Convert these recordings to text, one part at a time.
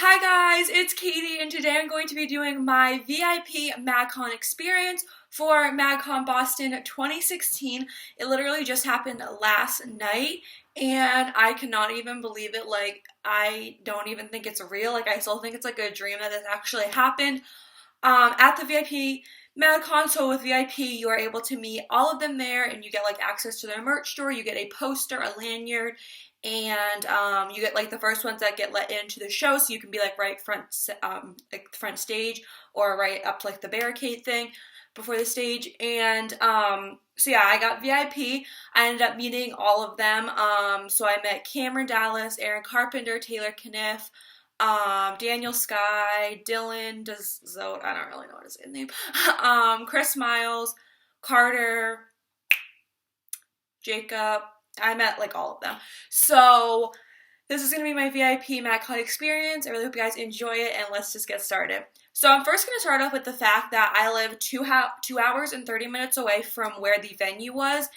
Hi guys, it's Katie and today I'm going to be doing my VIP Magcon experience for Magcon Boston 2016. It literally just happened last night and I cannot even believe it. I don't even think it's real. I still think it's like a dream that this actually happened. At the VIP Magcon, so with VIP you are able to meet all of them there and you get like access to their merch store, you get a poster, a lanyard, and you get like the first ones that get let into the show, so you can be like right front, like front stage or right up to like the barricade thing before the stage. And so yeah, I got VIP. I ended up meeting all of them. So I met Cameron Dallas, Aaron Carpenter, Taylor Kniff, Daniel Sky, Dylan Dezote, I don't really know what his name, Chris Miles, Carter, Jacob. I met like all of them. So this is going to be my VIP Magcon experience. I really hope you guys enjoy it, and let's just get started. So I'm first going to start off with the fact that I live 2 hours and 30 minutes away from where the venue was,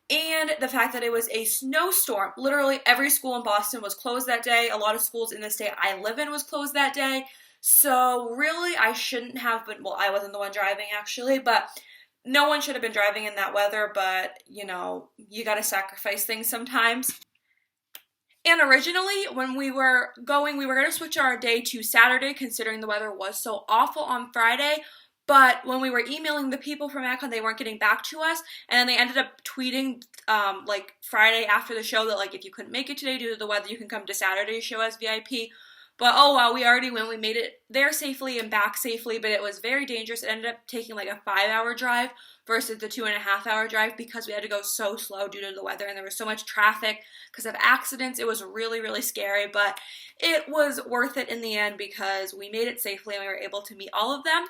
and the fact that it was a snowstorm. Literally every school in Boston was closed that day. A lot of schools in the state I live in was closed that day. So really I shouldn't have been, well, I wasn't the one driving actually, but no one should have been driving in that weather, but you know, you gotta sacrifice things sometimes. And originally, when we were going to switch our day to Saturday, considering the weather was so awful on Friday. But when we were emailing the people from Magcon, they weren't getting back to us, and then they ended up tweeting like Friday after the show that like if you couldn't make it today due to the weather, you can come to Saturday's show as VIP. But oh well, we already went. We made it there safely and back safely, but it was very dangerous. It ended up taking like a 5-hour drive versus the 2.5-hour drive because we had to go so slow due to the weather and there was so much traffic because of accidents. It was really, really scary, but it was worth it in the end because we made it safely and we were able to meet all of them.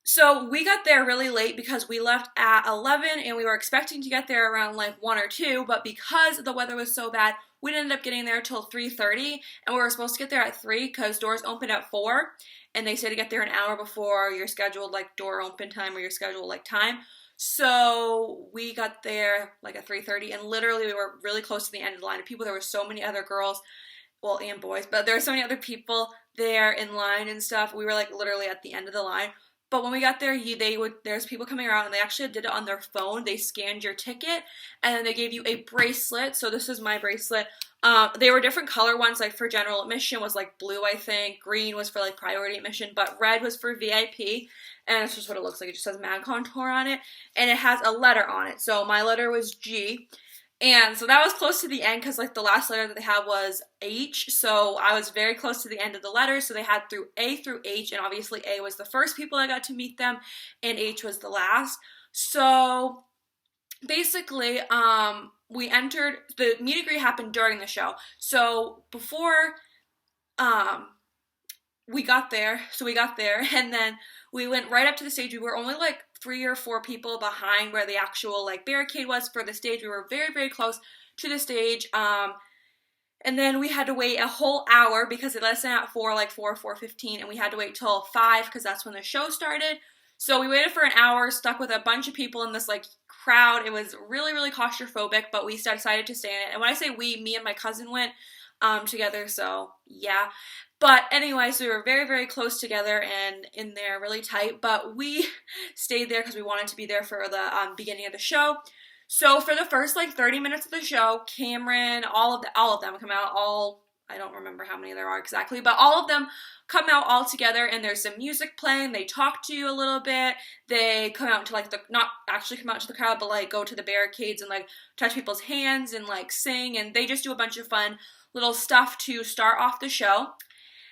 So we got there really late because we left at 11 and we were expecting to get there around like 1 or 2, but because the weather was so bad, we didn't end up getting there till 3:30, and we were supposed to get there at 3 because doors open at 4, and they say to get there an hour before your scheduled like door open time or your scheduled like time. So we got there like at 3:30, and literally we were really close to the end of the line of people. There were so many other girls, well, and boys, but there were so many other people there in line and stuff. We were like literally at the end of the line. But when we got there, there's people coming around, and they actually did it on their phone. They scanned your ticket, and then they gave you a bracelet. So this is my bracelet. They were different color ones. Like for general admission was like blue, I think. Green was for like priority admission, but red was for VIP. And it's just what it looks like. It just says Magcon Tour on it, and it has a letter on it. So my letter was G. And so that was close to the end because like the last letter that they had was H, so I was very close to the end of the letter. So they had through A through H, and obviously A was the first people I got to meet them and H was the last. So basically we entered, the meet and greet happened during the show. So before we got there, and then we went right up to the stage. We were only like 3 or 4 people behind where the actual like barricade was for the stage. We were very, very close to the stage. And then we had to wait a whole hour because it let us in at 4:15, and we had to wait till 5 because that's when the show started. So we waited for an hour, stuck with a bunch of people in this like crowd. It was really, really claustrophobic, but we decided to stay in it. And when I say we, me and my cousin went together, so yeah. But anyway, so we were very, very close together and in there really tight, but we stayed there because we wanted to be there for the beginning of the show. So for the first like 30 minutes of the show, Cameron, all of them come out, I don't remember how many there are exactly, but all of them come out all together, and there's some music playing. They talk to you a little bit. They come out to like not actually come out to the crowd, but like go to the barricades and like touch people's hands and like sing, and they just do a bunch of fun little stuff to start off the show.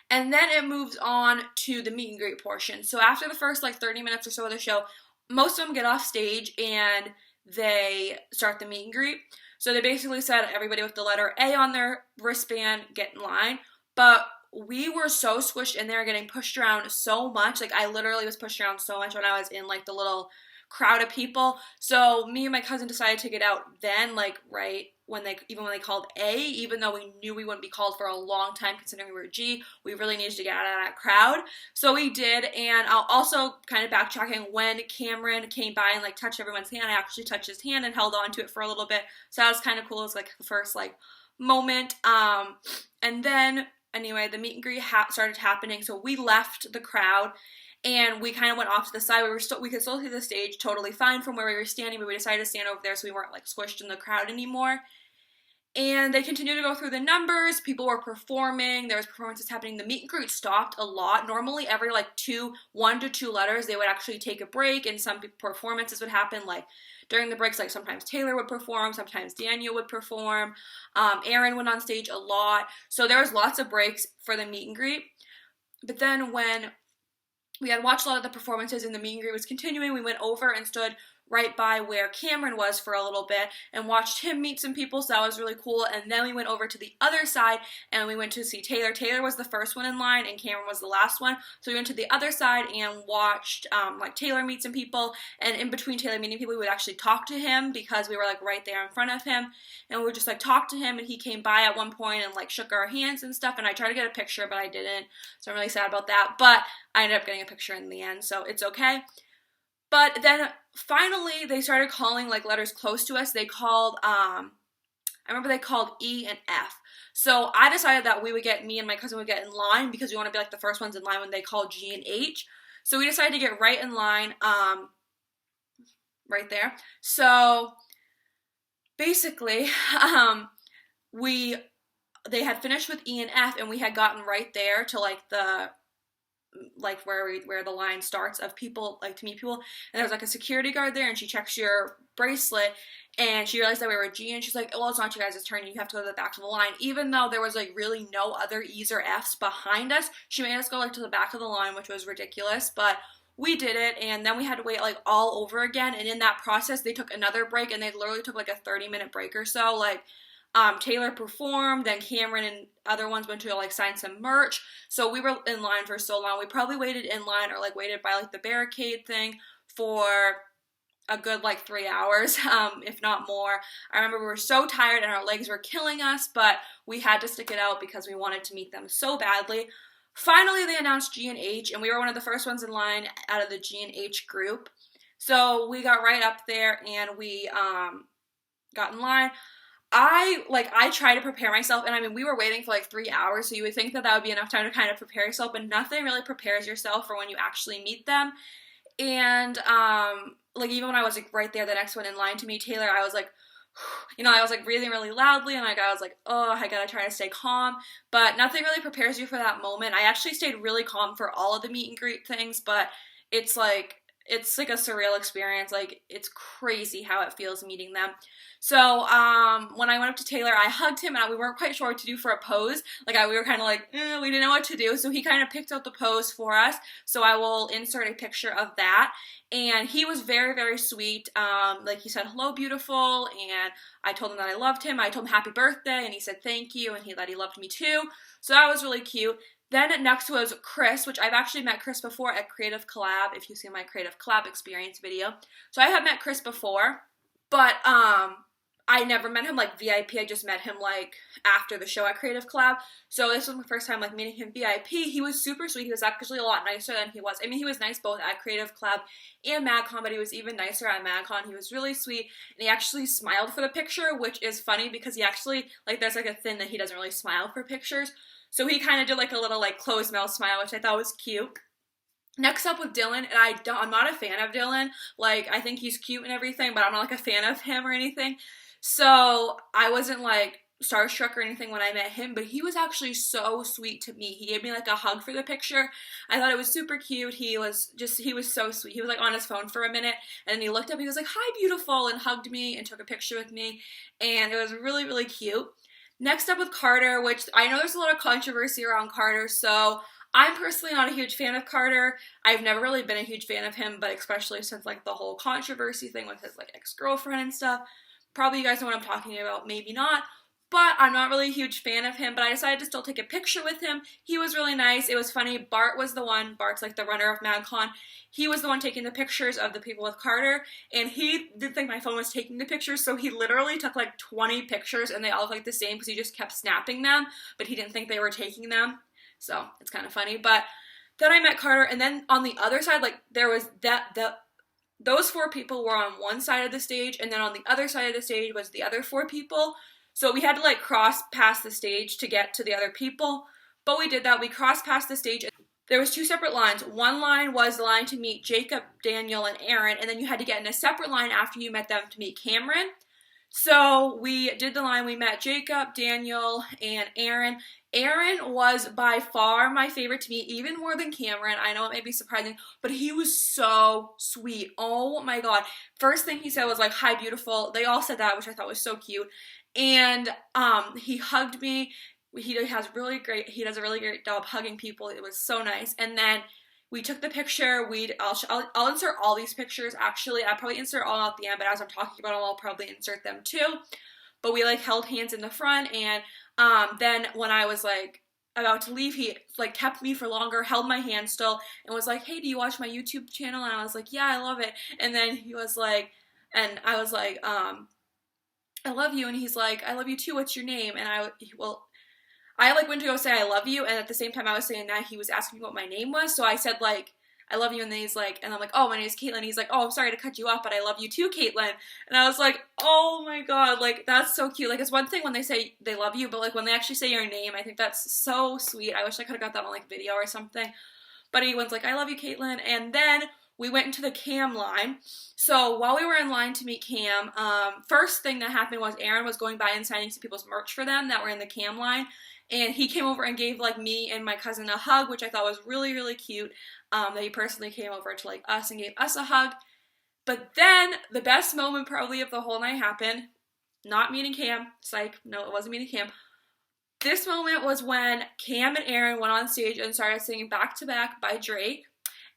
And then it moves on to the meet and greet portion. So after the first like 30 minutes or so of the show, most of them get off stage and they start the meet and greet. So they basically said everybody with the letter A on their wristband, get in line. But we were so squished in there, getting pushed around so much. Like I literally was pushed around so much when I was in like the little crowd of people. So me and my cousin decided to get out then, like right when they called A, even though we knew we wouldn't be called for a long time considering we were G, we really needed to get out of that crowd. So we did, and I'll also kind of backtracking, when Cameron came by and like touched everyone's hand, I actually touched his hand and held on to it for a little bit. So that was kind of cool. It was like the first like moment. And then anyway, the meet and greet started happening, so we left the crowd and we kind of went off to the side. We could still see the stage totally fine from where we were standing, but we decided to stand over there so we weren't like squished in the crowd anymore. And they continued to go through the numbers. People were performing. There was performances happening. The meet and greet stopped a lot. Normally, every like 1 to 2 letters, they would actually take a break, and some performances would happen. Like during the breaks, like sometimes Taylor would perform, sometimes Daniel would perform. Aaron went on stage a lot. So there was lots of breaks for the meet and greet. But then when we had watched a lot of the performances and the meet and greet was continuing, we went over and stood right by where Cameron was for a little bit and watched him meet some people, so that was really cool. And then we went over to the other side and we went to see Taylor. Taylor was the first one in line and Cameron was the last one, so we went to the other side and watched like Taylor meet some people, and in between Taylor meeting people we would actually talk to him because we were like right there in front of him, and we would just like talk to him, and he came by at one point and like shook our hands and stuff, and I tried to get a picture but I didn't, so I'm really sad about that, but I ended up getting a picture in the end, so it's okay. But then finally they started calling like letters close to us. They called, I remember they called E and F. So I decided that me and my cousin would get in line because we want to be like the first ones in line when they call G and H. So we decided to get right in line, right there. So basically, they had finished with E and F and we had gotten right there to like where the line starts of people, like to meet people, and there was like a security guard there, and she checks your bracelet, and she realized that we were G, and she's like, well, it's not you guys' turn, you have to go to the back of the line. Even though there was like really no other E's or F's behind us, she made us go like to the back of the line, which was ridiculous, but we did it, and then we had to wait like all over again, and in that process they took another break, and they literally took like a 30-minute break or so. Like Taylor performed, then Cameron and other ones went to like sign some merch. So we were in line for so long. We probably waited in line or like waited by like the barricade thing for a good like 3 hours, if not more. I remember we were so tired and our legs were killing us, but we had to stick it out because we wanted to meet them so badly. Finally, they announced G and H, and we were one of the first ones in line out of the G and H group. So we got right up there and we got in line. I try to prepare myself, and I mean, we were waiting for like 3 hours, so you would think that would be enough time to kind of prepare yourself, but nothing really prepares yourself for when you actually meet them. And, like, even when I was like right there, the next one in line to meet Taylor, I was like, I was like breathing really loudly, and like I was like, oh, I gotta try to stay calm, but nothing really prepares you for that moment. I actually stayed really calm for all of the meet and greet things, but it's like a surreal experience. Like, it's crazy how it feels meeting them. So, when I went up to Taylor, I hugged him, and we weren't quite sure what to do for a pose. Like, we were kind of like, we didn't know what to do, so he kind of picked out the pose for us, so I will insert a picture of that, and he was very, very sweet. Like, he said, hello, beautiful, and I told him that I loved him. I told him happy birthday, and he said thank you, and that he loved me too, so that was really cute. Then next was Chris, which I've actually met Chris before at Creative Collab, if you see my Creative Collab experience video. So I have met Chris before, but I never met him like VIP. I just met him like after the show at Creative Collab. So this was my first time like meeting him VIP. He was super sweet. He was actually a lot nicer than he was. I mean, he was nice both at Creative Collab and Magcon, but he was even nicer at Magcon. He was really sweet, and he actually smiled for the picture, which is funny because he actually, like, there's like a thing that he doesn't really smile for pictures. So he kind of did like a little like closed mouth smile, which I thought was cute. Next up with Dylan, and I'm not a fan of Dylan. Like, I think he's cute and everything, but I'm not like a fan of him or anything. So I wasn't like starstruck or anything when I met him, but he was actually so sweet to me. He gave me like a hug for the picture. I thought it was super cute. He was so sweet. He was like on his phone for a minute, and then he looked up, he was like, hi, beautiful, and hugged me and took a picture with me, and it was really, really cute. Next up with Carter, which I know there's a lot of controversy around Carter, so I'm personally not a huge fan of Carter. I've never really been a huge fan of him, but especially since like the whole controversy thing with his like ex-girlfriend and stuff. Probably you guys know what I'm talking about, maybe not, but I'm not really a huge fan of him, but I decided to still take a picture with him. He was really nice. It was funny. Bart's like the runner of Magcon. He was the one taking the pictures of the people with Carter, and he didn't think my phone was taking the pictures, so he literally took like 20 pictures, and they all look like the same because he just kept snapping them, but he didn't think they were taking them, so it's kind of funny. But then I met Carter, and then on the other side, like, there was those 4 people were on one side of the stage, and then on the other side of the stage was the other 4 people. So we had to like cross past the stage to get to the other people. But we did that. We crossed past the stage. There was 2 separate lines. One line was the line to meet Jacob, Daniel, and Aaron, and then you had to get in a separate line after you met them to meet Cameron. So we did the line. We met Jacob, Daniel, and Aaron. Aaron was by far my favorite to meet, even more than Cameron. I know it may be surprising, but he was so sweet. Oh my god. First thing he said was like, "Hi, beautiful." They all said that, which I thought was so cute. And he hugged me. He does a really great job hugging people. It was so nice. And then we took the picture. I'll insert all these pictures. Actually, I'll probably insert all at the end, but as I'm talking about them, I'll probably insert them too. But we like held hands in the front, and then when I was like about to leave, he like kept me for longer, held my hand still, and was like, "Hey, do you watch my YouTube channel?" And I was like, "Yeah, I love it." And then he was like, and I was like, "I love you," and he's like, "I love you too. What's your name?" And I like went to go say I love you, and at the same time I was saying that, he was asking me what my name was, so I said like, "I love you," and then he's like, and I'm like, "Oh, my name is Caitlin." He's like, "Oh, I'm sorry to cut you off, but I love you too, Caitlin." And I was like, oh my god, like, that's so cute. Like, it's one thing when they say they love you, but like when they actually say your name, I think that's so sweet. I wish I could have got that on like video or something. But he was like, "I love you, Caitlin." And then we went into the Cam line. So while we were in line to meet Cam, first thing that happened was Aaron was going by and signing some people's merch for them that were in the Cam line. And he came over and gave like me and my cousin a hug, which I thought was really, really cute. That he personally came over to like us and gave us a hug. But then the best moment probably of the whole night happened. Not meeting Cam. Psych. No, it wasn't meeting Cam. This moment was when Cam and Aaron went on stage and started singing Back to Back by Drake.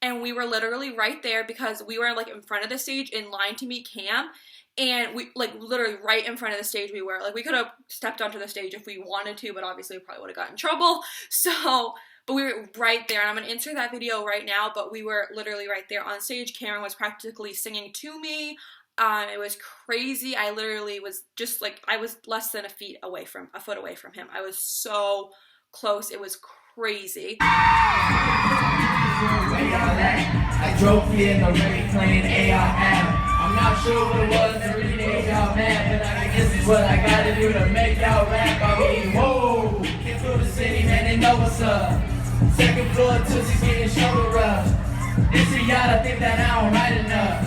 And we were literally right there because we were like in front of the stage in line to meet Cam. And we, like, literally right in front of the stage we were. Like, we could have stepped onto the stage if we wanted to, but obviously we probably would have gotten in trouble. So, but we were right there. And I'm going to insert that video right now, but we were literally right there on stage. Cameron was practically singing to me. It was crazy. I literally was just, like, I was less than a foot away from him. I was so close. It was crazy. I drove here in the rain playing ARM. I'm not sure what it was that really made y'all mad, but I guess it's what I gotta do to make y'all rap. I mean, whoa, get through the city, man, they know what's up. Second floor, Tootsie's getting shoulder rubs. This a yacht, I think that I don't write enough.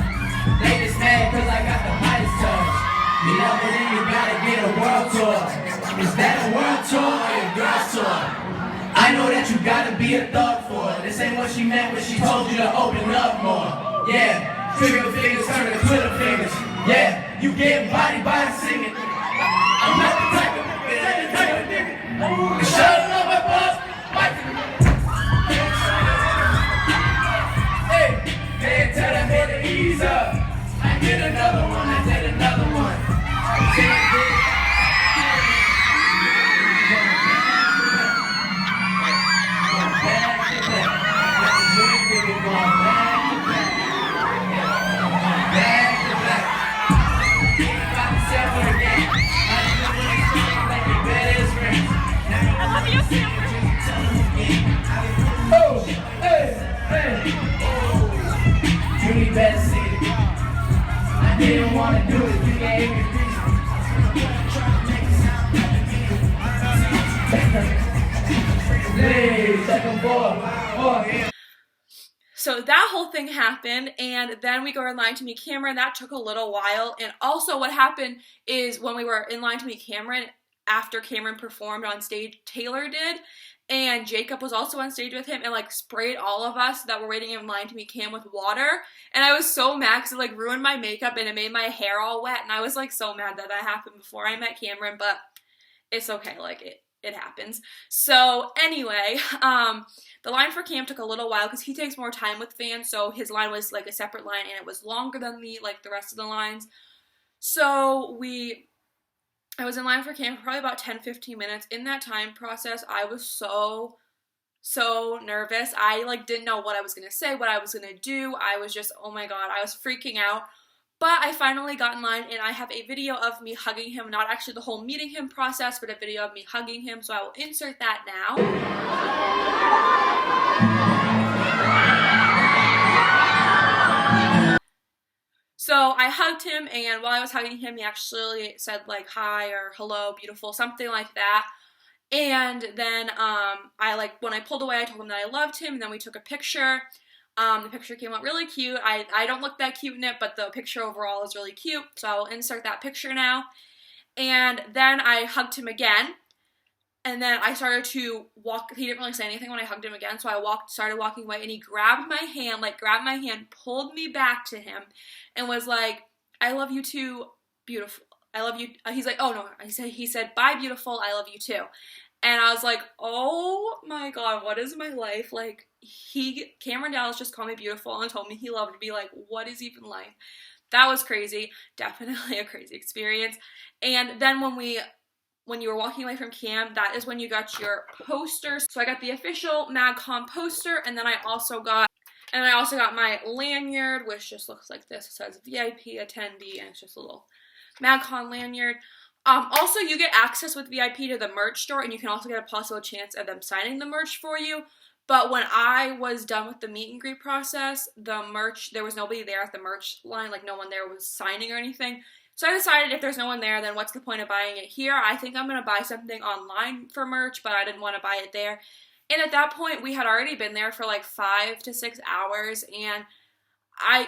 They just mad cause I got the Midas touch. You know, but then you gotta get a world tour. Is that a world tour or a girl tour? I know that you gotta be a thug for it. This ain't what she meant when she told you to open up more. Yeah. Trigger fingers turn to Twitter fingers. Yeah, you getting body by singing. I'm not the type of nigga. Shut up, my boss. Hey, man, tell that man to ease up. I did another one. Didn't want to do it, you gave me So that whole thing happened, and then we go in line to meet Cameron. That took a little while. And also what happened is when we were in line to meet Cameron, after Cameron performed on stage, Taylor did. And Jacob was also on stage with him and like sprayed all of us that were waiting in line to meet Cam with water. And I was so mad because it like ruined my makeup and it made my hair all wet. And I was like so mad that that happened before I met Cameron, but it's okay. Like it happens. So anyway, the line for Cam took a little while because he takes more time with fans. So his line was like a separate line and it was longer than the rest of the lines. So I was in line for Cam for probably about 10-15 minutes. In that time process, I was so nervous. I like didn't know what I was going to say, what I was going to do. I was just, oh my god, I was freaking out. But I finally got in line and I have a video of me hugging him, not actually the whole meeting him process, but a video of me hugging him. So I will insert that now. So I hugged him, and while I was hugging him, he actually said like hi or hello, beautiful, something like that. And then when I pulled away, I told him that I loved him, and then we took a picture. The picture came out really cute. I don't look that cute in it, but the picture overall is really cute, so I'll insert that picture now. And then I hugged him again, and then I started to walk. He didn't really say anything when I hugged him again, so I started walking away, and he grabbed my hand, pulled me back to him, and was like, "I love you too, beautiful. I love you." He's like, "Oh no," he said, "Bye, beautiful. I love you too." And I was like, "Oh my God, what is my life?" Like, Cameron Dallas just called me beautiful and told me he loved me. Like, what is even life? That was crazy. Definitely a crazy experience. And then when you were walking away from Cam, that is when you got your poster. So I got the official Magcon poster, and then I also got my lanyard, which just looks like this. It says VIP attendee, and it's just a little Magcon lanyard. Also, you get access with VIP to the merch store, and you can also get a possible chance at them signing the merch for you. But when I was done with the meet and greet process, the merch, there was nobody there at the merch line, like no one there was signing or anything. So I decided if there's no one there, then what's the point of buying it here? I think I'm going to buy something online for merch, but I didn't want to buy it there. And at that point, we had already been there for like 5 to 6 hours, and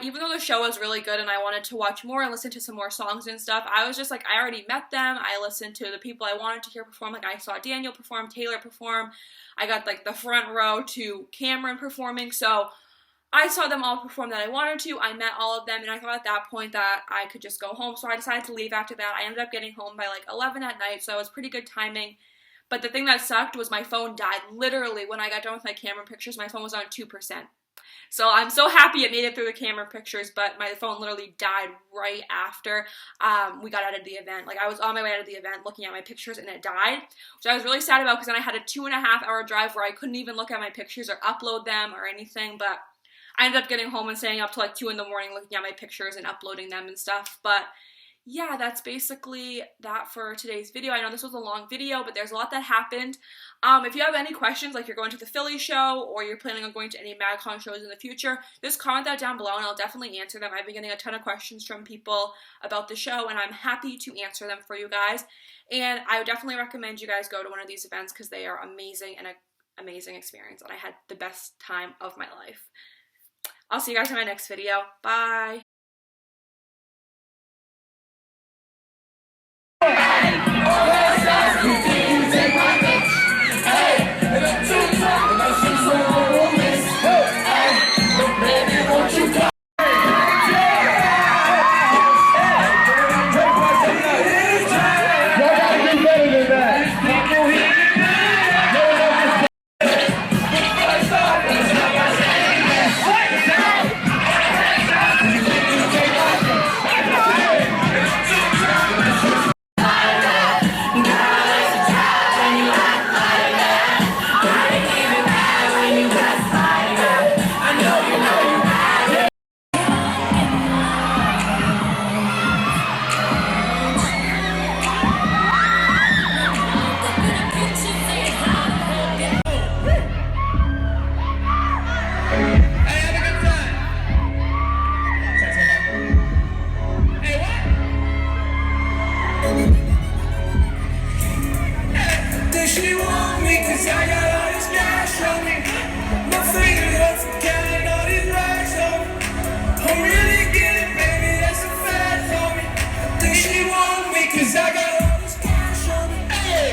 even though the show was really good and I wanted to watch more and listen to some more songs and stuff, I was just like, I already met them. I listened to the people I wanted to hear perform. Like, I saw Daniel perform, Taylor perform. I got like the front row to Cameron performing. So I saw them all perform that I wanted to. I met all of them, and I thought at that point that I could just go home. So I decided to leave after that. I ended up getting home by like 11 at night, so it was pretty good timing. But the thing that sucked was my phone died. Literally, when I got done with my Cameron pictures, my phone was on 2%. So I'm so happy it made it through the Cameron pictures, but my phone literally died right after we got out of the event. Like, I was on my way out of the event looking at my pictures, and it died, which I was really sad about because then I had a 2.5-hour drive where I couldn't even look at my pictures or upload them or anything. But I ended up getting home and staying up till like 2 in the morning looking at my pictures and uploading them and stuff. But yeah, that's basically that for today's video. I know this was a long video, but there's a lot that happened. If you have any questions, like you're going to the Philly show or you're planning on going to any Magcon shows in the future, just comment that down below and I'll definitely answer them. I've been getting a ton of questions from people about the show, and I'm happy to answer them for you guys. And I would definitely recommend you guys go to one of these events because they are amazing and an amazing experience, and I had the best time of my life. I'll see you guys in my next video. Bye! Cause I got all this cash on me.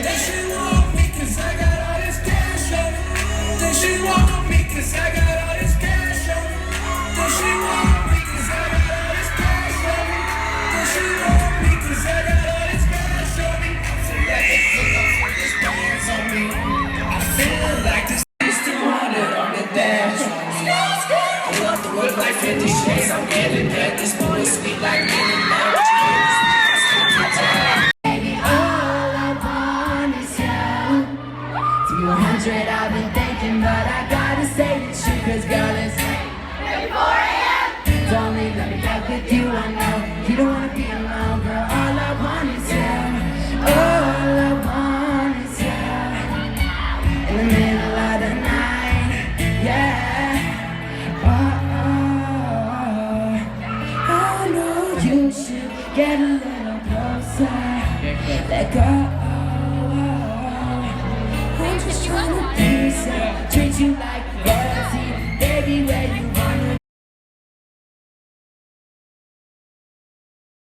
Does she want me cause I got all this cash on me? Does she want me cause I got